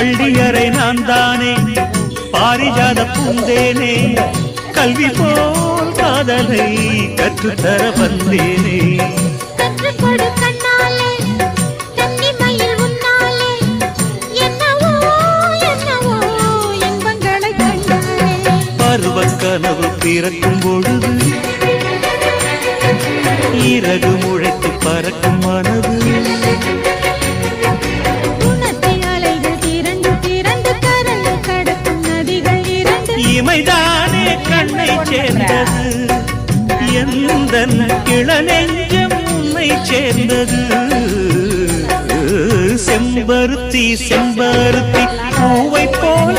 பள்ளியறை நான் தானே பாரிஜாத பூந்தேனே கல்வி போல் காதலை கற்றுத்தர வந்தேனே கற்றுக்கொடு கண்ணாலே கன்னிமையில் உன்னாலே என்னவோ என்னவோ இன்பங்களை கண்டாலே பருவக் கனவு பிறக்கும் பொழுது இறகு முளைத்து பறக்கும் மனது இமைதானே கண்ணை சேர்ந்தது எந்தன் இளநெஞ்சம் உன்னை சேர்ந்தது செம்பருத்தி செம்பருத்தி பூவை போல